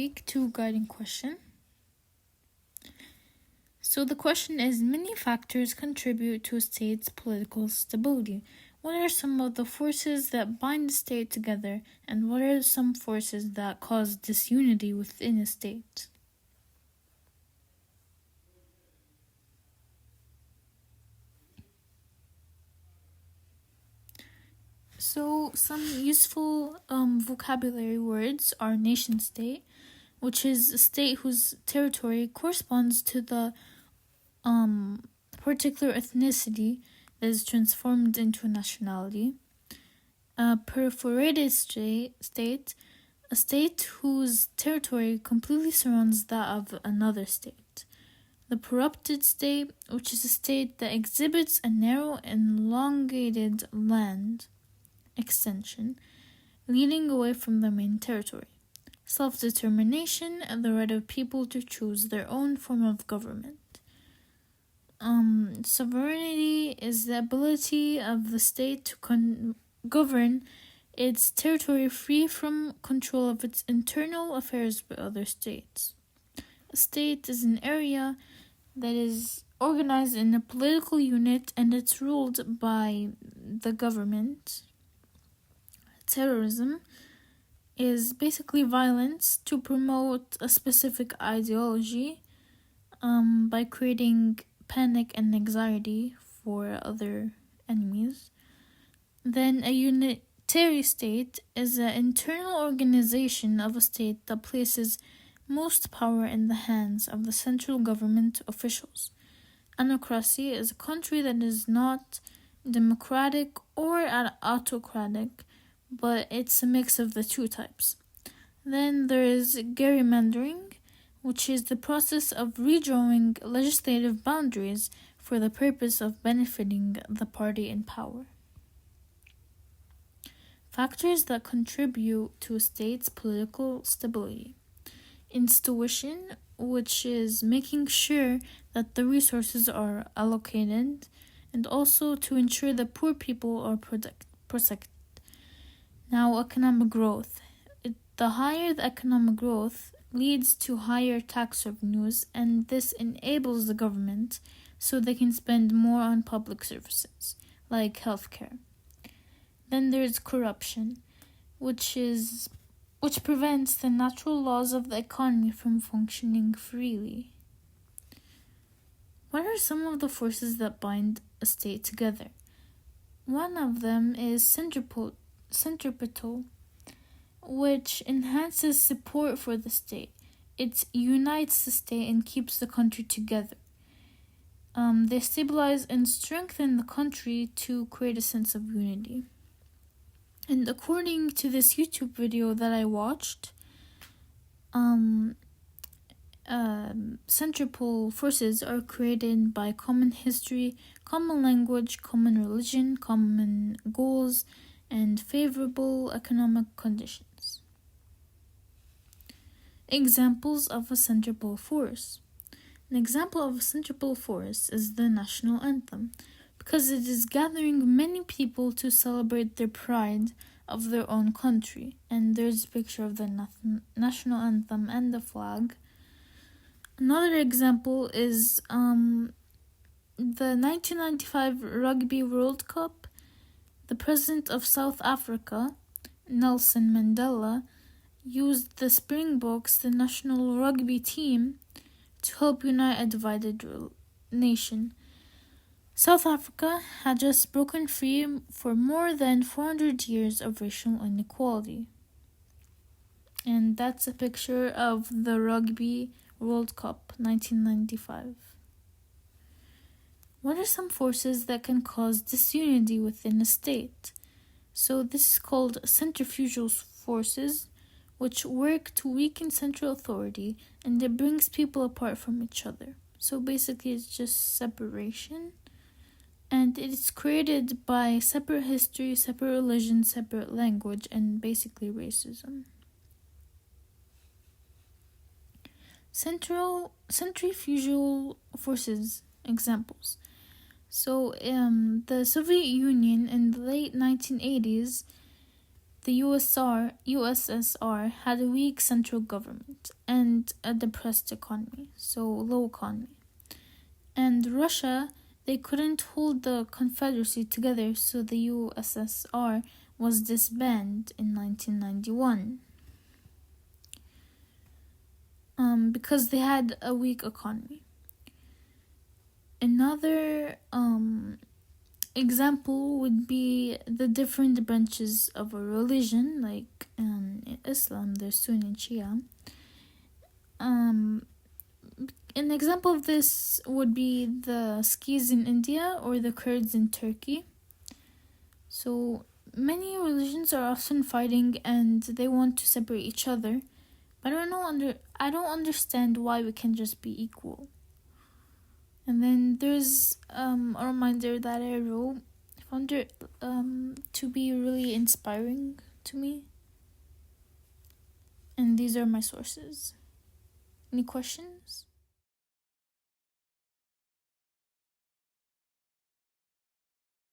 Week 2 Guiding Question. So the question is, many factors contribute to a state's political stability. What are some of the forces that bind the state together, and what are some forces that cause disunity within a state? So some useful vocabulary words are nation-state, which is a state whose territory corresponds to the particular ethnicity that is transformed into a nationality. A perforated state, a state whose territory completely surrounds that of another state. The corrupted state, which is a state that exhibits a narrow and elongated land extension, leading away from the main territory. Self-determination and the right of people to choose their own form of government. Sovereignty is the ability of the state to govern its territory free from control of its internal affairs by other states. A state is an area that is organized in a political unit and it's ruled by the government. Terrorism is basically violence to promote a specific ideology by creating panic and anxiety for other enemies. Then a unitary state is an internal organization of a state that places most power in the hands of the central government officials. Anarchy is a country that is not democratic or autocratic, but it's a mix of the two types. Then there is gerrymandering, which is the process of redrawing legislative boundaries for the purpose of benefiting the party in power. Factors that contribute to a state's political stability. Institution, which is making sure that the resources are allocated and also to ensure that poor people are protected. Now, economic growth. The higher the economic growth leads to higher tax revenues, and this enables the government so they can spend more on public services, like healthcare. Then there's corruption, which prevents the natural laws of the economy from functioning freely. What are some of the forces that bind a state together? One of them is centripetal, which enhances support for the state. It unites the state and keeps the country together. They stabilize and strengthen the country to create a sense of unity. And according to this YouTube video that I watched, centripetal forces are created by common history, common language, common religion, common goals, and favorable economic conditions. Examples of a centripetal force. An example of a centripetal force is the national anthem, because it is gathering many people to celebrate their pride of their own country. And there's a picture of the national anthem and the flag. Another example is the 1995 Rugby World Cup. The president of South Africa, Nelson Mandela, used the Springboks, the national rugby team, to help unite a divided nation. South Africa had just broken free for more than 400 years of racial inequality. And that's a picture of the Rugby World Cup 1995. What are some forces that can cause disunity within a state? So this is called centrifugal forces, which work to weaken central authority, and it brings people apart from each other. So basically it's just separation, and it's created by separate history, separate religion, separate language, and basically racism. Centrifugal forces examples. So the Soviet Union in the late 1980s, the USSR had a weak central government and a depressed economy, so low economy. And Russia, they couldn't hold the Confederacy together, so the USSR was disbanded in 1991. Because they had a weak economy. Another example would be the different branches of a religion, like in Islam, there's Sunni and Shia. An example of this would be the Sikh in India or the Kurds in Turkey. So many religions are often fighting and they want to separate each other. But I don't understand why we can't just be equal. And then there's a reminder that I wrote. I found it to be really inspiring to me. And these are my sources. Any questions?